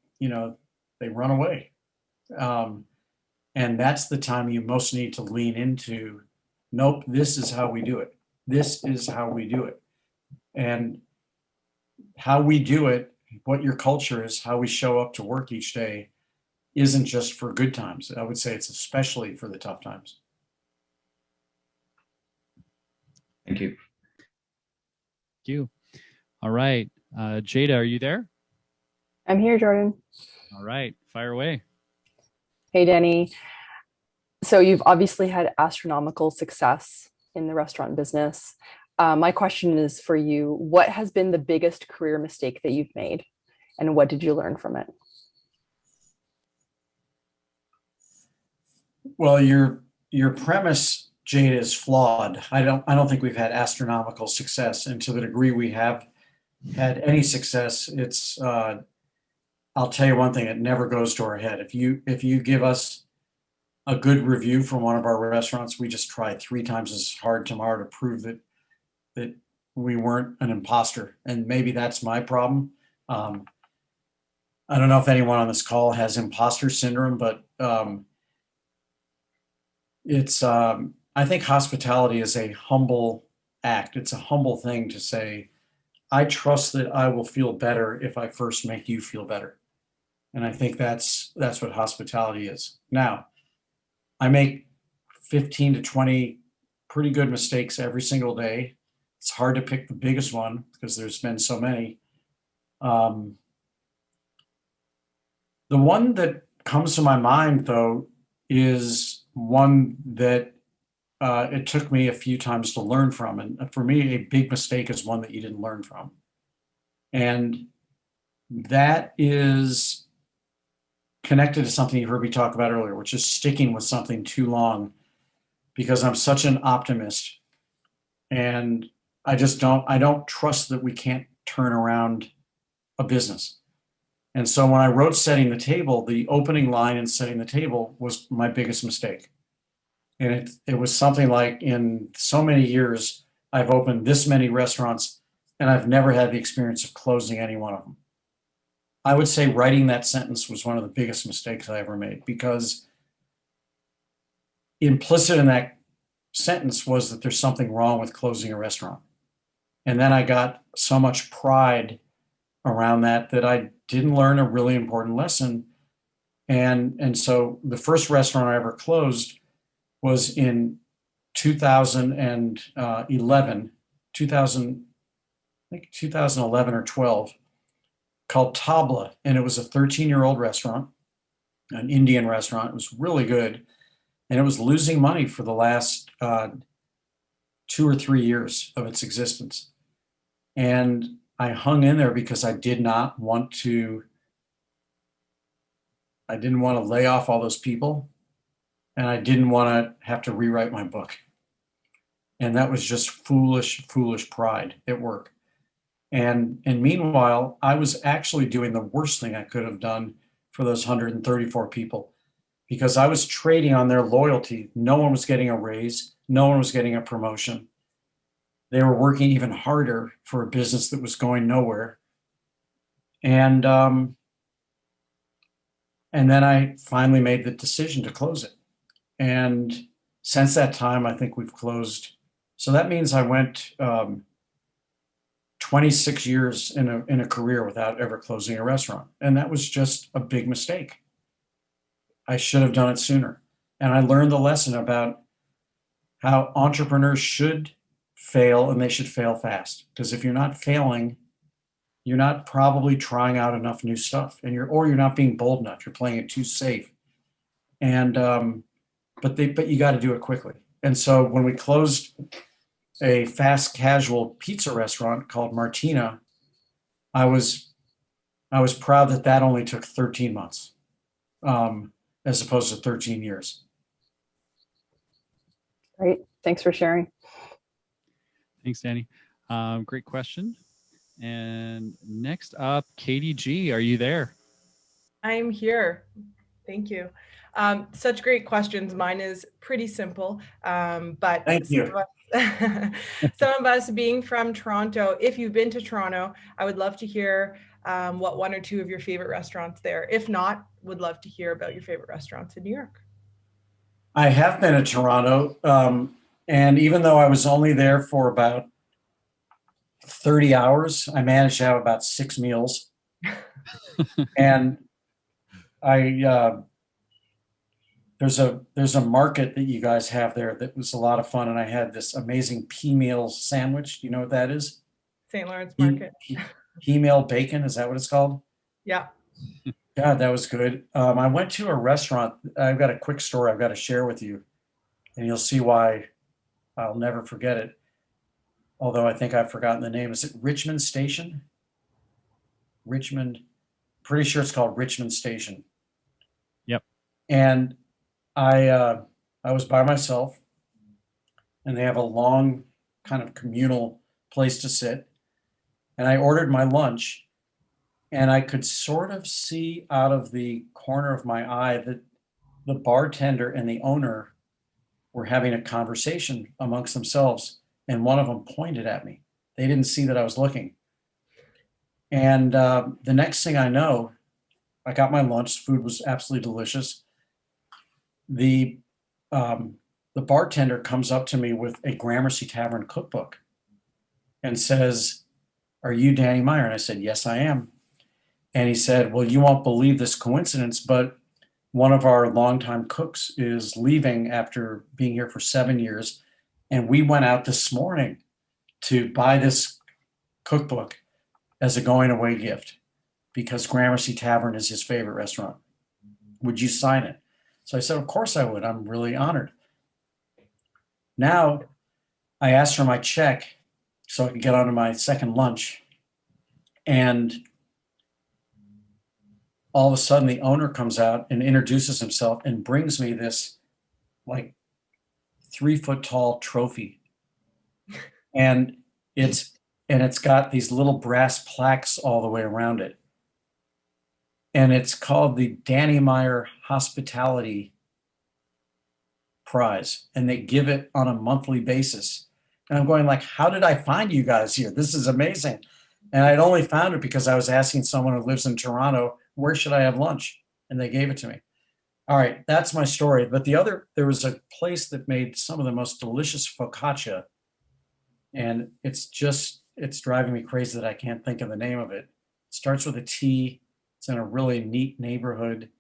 run away. And that's the time you most need to lean into, nope, this is how we do it. This is how we do it. And how we do it, what your culture is, how we show up to work each day, isn't just for good times. I would say it's especially for the tough times. Thank you. Thank you. All right. Jada, are you there? I'm here, Jordan. All right. Fire away. Hey, Danny. So you've obviously had astronomical success in the restaurant business. My question is for you. What has been the biggest career mistake that you've made, and what did you learn from it? Well, your premise, Jada, is flawed. I don't think we've had astronomical success, and to the degree we have had any success, it's I'll tell you one thing, it never goes to our head. If you give us a good review from one of our restaurants, we just try 3 times as hard tomorrow to prove that we weren't an imposter. And maybe that's my problem. I don't know if anyone on this call has imposter syndrome, but I think hospitality is a humble act. It's a humble thing to say, I trust that I will feel better if I first make you feel better. And I think that's what hospitality is. Now, I make 15 to 20 pretty good mistakes every single day. It's hard to pick the biggest one because there's been so many. The one that comes to my mind, though, is one that it took me a few times to learn from. And for me, a big mistake is one that you didn't learn from. And that is connected to something you heard me talk about earlier, which is sticking with something too long, because I'm such an optimist. And I don't trust that we can't turn around a business. And so when I wrote Setting the Table, the opening line in Setting the Table was my biggest mistake. And it was something like, in so many years, I've opened this many restaurants and I've never had the experience of closing any one of them. I would say writing that sentence was one of the biggest mistakes I ever made, because implicit in that sentence was that there's something wrong with closing a restaurant. And then I got so much pride around that I didn't learn a really important lesson. And so the first restaurant I ever closed was in 2011, 2011 or 12, called Tabla. And it was a 13-year-old restaurant, an Indian restaurant. It was really good. And it was losing money for the last 2 or 3 years of its existence. And I hung in there because I didn't want to lay off all those people, and I didn't want to have to rewrite my book. And that was just foolish pride at work. And meanwhile, I was actually doing the worst thing I could have done for those 134 people, because I was trading on their loyalty. No one was getting a raise. No one was getting a promotion. They were working even harder for a business that was going nowhere. And then I finally made the decision to close it. And since that time, I think we've closed. So that means I went 26 years in a career without ever closing a restaurant. And that was just a big mistake. I should have done it sooner. And I learned the lesson about how entrepreneurs should fail, and they should fail fast. Because if you're not failing, you're not probably trying out enough new stuff, and you're not being bold enough. You're playing it too safe. And but you got to do it quickly. And so when we closed a fast casual pizza restaurant called Martina, I was proud that only took 13 months, as opposed to 13 years. Great. Thanks for sharing. Thanks, Danny. Great question. And next up, Katie G, are you there? I'm here. Thank you. Such great questions. Mine is pretty simple, but Thank you. Some of us being from Toronto, if you've been to Toronto, I would love to hear what one or two of your favorite restaurants there. If not, would love to hear about your favorite restaurants in New York. I have been to Toronto, and even though I was only there for about 30 hours, I managed to have about 6 meals. And there's a market that you guys have there that was a lot of fun, and I had this amazing pea meal sandwich. Do you know what that is? St. Lawrence Market. Pea meal bacon, is that what it's called? Yeah. God, that was good. I went to a restaurant. I've got a quick story I've got to share with you, and you'll see why I'll never forget it. Although I think I've forgotten the name. Is it Richmond Station? Richmond, pretty sure it's called Richmond Station. Yep. And I was by myself, and they have a long kind of communal place to sit. And I ordered my lunch, and I could sort of see out of the corner of my eye that the bartender and the owner were having a conversation amongst themselves, and one of them pointed at me. They didn't see that I was looking. And the next thing I know, I got my lunch. Food was absolutely delicious. The bartender comes up to me with a Gramercy Tavern cookbook and says, "Are you Danny Meyer?" And I said, "Yes, I am." And he said, "Well, you won't believe this coincidence, but one of our longtime cooks is leaving after being here for 7 years. And we went out this morning to buy this cookbook as a going away gift because Gramercy Tavern is his favorite restaurant. Would you sign it?" So I said, "Of course I would. I'm really honored." Now I asked for my check so I could get on to my second lunch. And all of a sudden the owner comes out and introduces himself and brings me this like 3-foot tall trophy. And it's got these little brass plaques all the way around it. And it's called the Danny Meyer Hospitality Prize. And they give it on a monthly basis. And I'm going like, how did I find you guys here? This is amazing. And I'd only found it because I was asking someone who lives in Toronto, where should I have lunch? And they gave it to me. All right, that's my story. But there was a place that made some of the most delicious focaccia. And it's driving me crazy that I can't think of the name of it. Starts with a T. It's in a really neat neighborhood.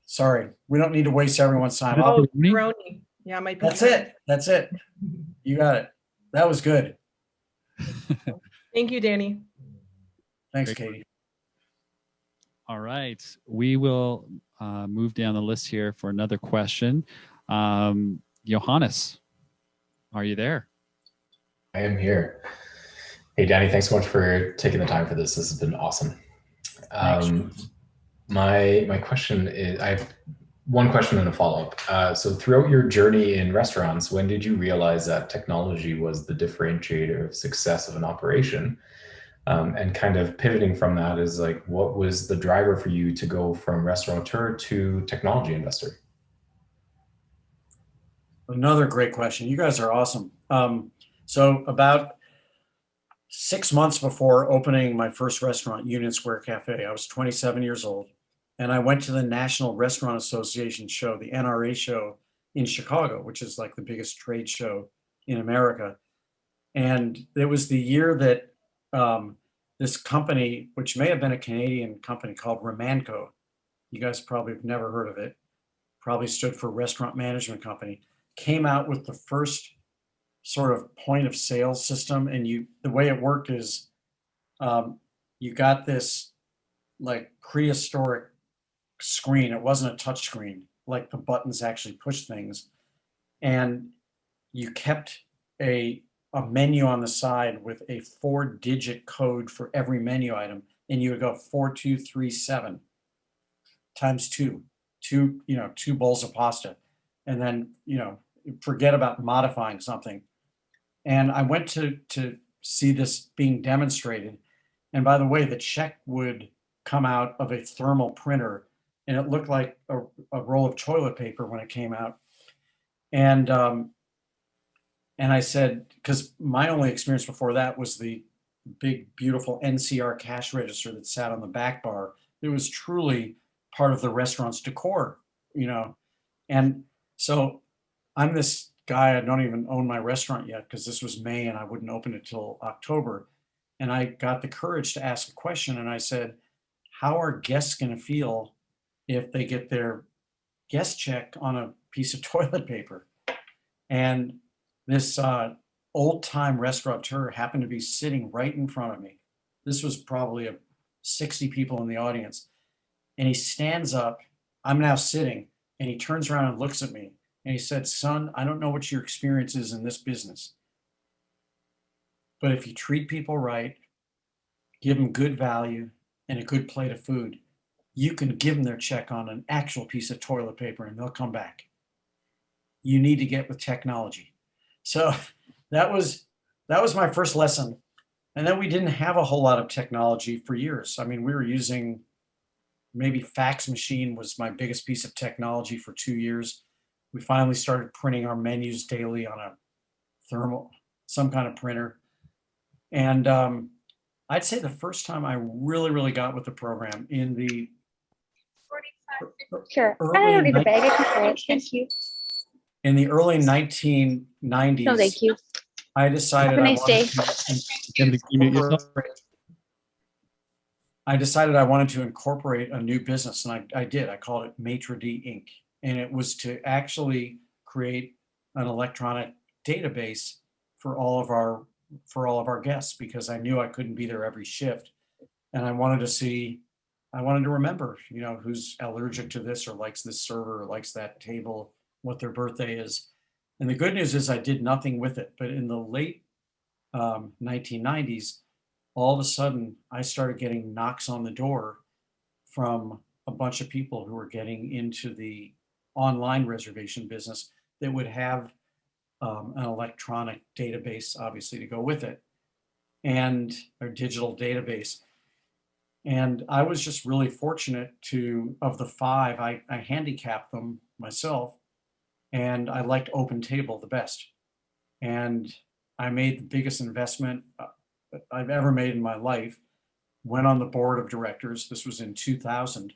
Sorry, we don't need to waste everyone's time. Oh, Me? Peroni. Yeah, it might be. That's it. That's it. You got it. That was good. Thank you, Danny. Thanks, Great. Katie. All right, we will move down the list here for another question. Johannes, are you there? I am here. Hey, Danny, thanks so much for taking the time for this. This has been awesome. My question is, I have one question and a follow-up. So throughout your journey in restaurants, when did you realize that technology was the differentiator of success of an operation? And kind of pivoting from that is like, what was the driver for you to go from restaurateur to technology investor? Another great question. You guys are awesome. So about 6 months before opening my first restaurant, Union Square Cafe, I was 27 years old. And I went to the National Restaurant Association show, the NRA show in Chicago, which is like the biggest trade show in America. And it was the year that this company, which may have been a Canadian company called Romanco, you guys probably have never heard of it, probably stood for Restaurant Management Company, came out with the first sort of point of sale system. And the way it worked is you got this like prehistoric screen. It wasn't a touch screen, like the buttons actually push things. And you kept a menu on the side with a 4-digit code for every menu item. And you would go 4237 times two, two bowls of pasta. And then, forget about modifying something. And I went to see this being demonstrated. And by the way, the check would come out of a thermal printer, and it looked like a roll of toilet paper when it came out. And I said, because my only experience before that was the big, beautiful NCR cash register that sat on the back bar. It was truly part of the restaurant's decor, And so I'm this guy, I don't even own my restaurant yet because this was May and I wouldn't open it till October. And I got the courage to ask a question. And I said, how are guests going to feel if they get their guest check on a piece of toilet paper? And this old time restaurateur happened to be sitting right in front of me. This was probably 60 people in the audience. And he stands up, I'm now sitting, and he turns around and looks at me. And he said, son, I don't know what your experience is in this business, but if you treat people right, give them good value and a good plate of food, you can give them their check on an actual piece of toilet paper and they'll come back. You need to get with technology. So that was my first lesson. And then we didn't have a whole lot of technology for years. I mean, we were using maybe fax machine was my biggest piece of technology for 2 years. We finally started printing our menus daily on a some kind of printer. And I'd say the first time I really got with the program in the Sure. I don't need a bag. I can carry it. Thank you. In the early 1990s, No, thank you. I decided Have a nice day. I decided I wanted to incorporate a new business, and I did. I called it Maitre D Inc. And it was to actually create an electronic database for all of our guests, because I knew I couldn't be there every shift. And I wanted to remember, who's allergic to this or likes this server or likes that table, what their birthday is. And the good news is I did nothing with it. But in the late 1990s, all of a sudden I started getting knocks on the door from a bunch of people who were getting into the online reservation business that would have an electronic database, obviously, to go with it, and a digital database. And I was just really fortunate of the 5, I handicapped them myself, and I liked Open Table the best. And I made the biggest investment I've ever made in my life, went on the board of directors. This was in 2000.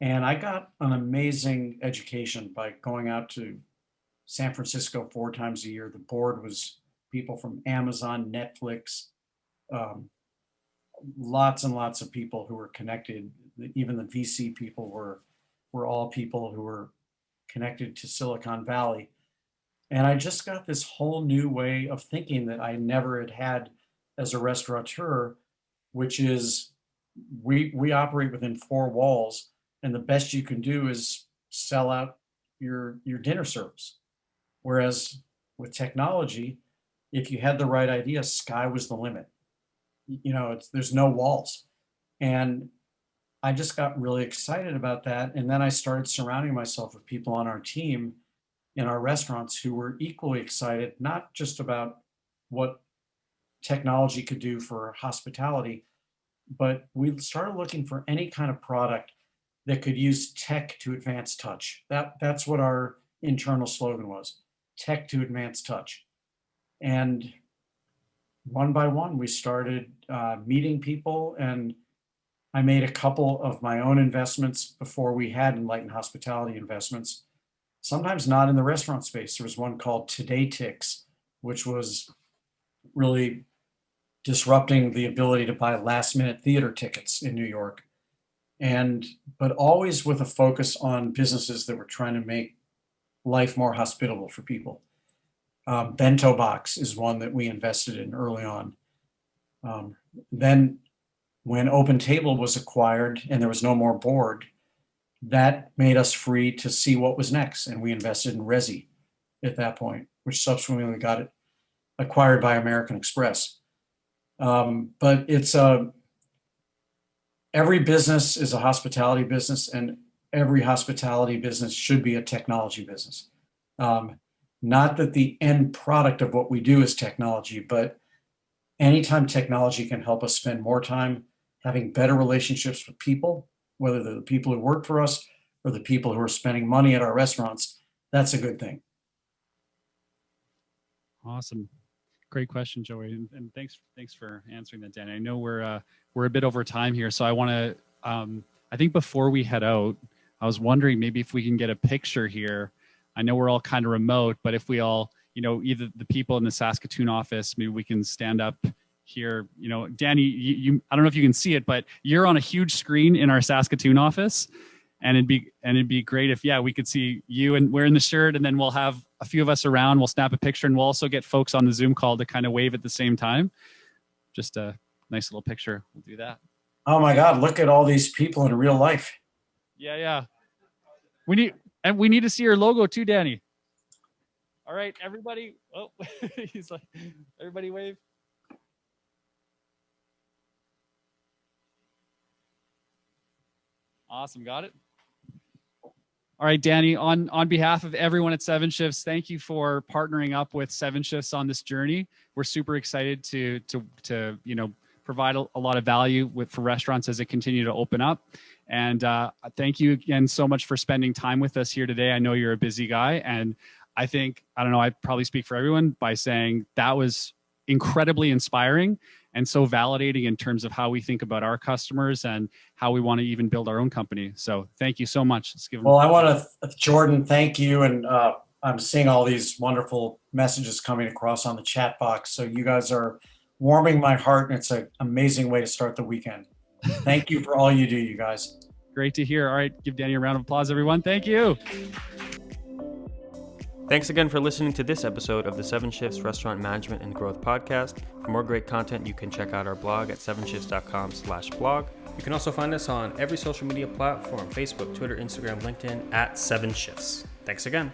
And I got an amazing education by going out to San Francisco 4 times a year. The board was people from Amazon, Netflix, lots and lots of people who were connected. Even the VC people were all people who were connected to Silicon Valley. And I just got this whole new way of thinking that I never had as a restaurateur, which is we operate within four walls, and the best you can do is sell out your dinner service. Whereas with technology, if you had the right idea, sky was the limit. There's no walls. And I just got really excited about that. And then I started surrounding myself with people on our team in our restaurants who were equally excited, not just about what technology could do for hospitality, but we started looking for any kind of product that could use tech to advance touch. That's what our internal slogan was, tech to advance touch. And one by one, we started meeting people, and I made a couple of my own investments before we had Enlightened Hospitality investments, sometimes not in the restaurant space. There was one called Today Ticks, which was really disrupting the ability to buy last minute theater tickets in New York. But always with a focus on businesses that were trying to make life more hospitable for people. Bento Box is one that we invested in early on. Then when Open Table was acquired and there was no more board, that made us free to see what was next. And we invested in Resi at that point, which subsequently got it acquired by American Express. But it's every business is a hospitality business, and every hospitality business should be a technology business. Not that the end product of what we do is technology, but anytime technology can help us spend more time having better relationships with people, whether they're the people who work for us or the people who are spending money at our restaurants, that's a good thing. Awesome. Great question, Joey. And thanks for answering that, Danny. I know we're a bit over time here, so I want to, I think before we head out, I was wondering maybe if we can get a picture here. I know we're all kind of remote, but if we all, either the people in the Saskatoon office, maybe we can stand up here. Danny, you I don't know if you can see it, but you're on a huge screen in our Saskatoon office, and it'd be great if we could see you and wearing the shirt, and then we'll have a few of us around. We'll snap a picture, and we'll also get folks on the Zoom call to kind of wave at the same time. Just a nice little picture. We'll do that. Oh my God! Look at all these people in real life. Yeah. We need to see your logo too, Danny. All right, everybody. Oh, he's like, everybody wave. Awesome, got it. All right, Danny, on behalf of everyone at 7shifts, thank you for partnering up with 7shifts on this journey. We're super excited to provide a lot of value for restaurants as they continue to open up. And thank you again so much for spending time with us here today. I know you're a busy guy, and I probably speak for everyone by saying that was incredibly inspiring and so validating in terms of how we think about our customers and how we want to even build our own company. So thank you so much. Well, I want to, Jordan, thank you. And I'm seeing all these wonderful messages coming across on the chat box. So you guys are warming my heart, and it's an amazing way to start the weekend. Thank you for all you do, you guys. Great to hear. All right, give Danny a round of applause, everyone. Thank you. Thanks again for listening to this episode of the 7shifts Restaurant Management and Growth Podcast. For more great content, you can check out our blog at 7shifts.com/blog. You can also find us on every social media platform, Facebook, Twitter, Instagram, LinkedIn, at 7shifts. Thanks again.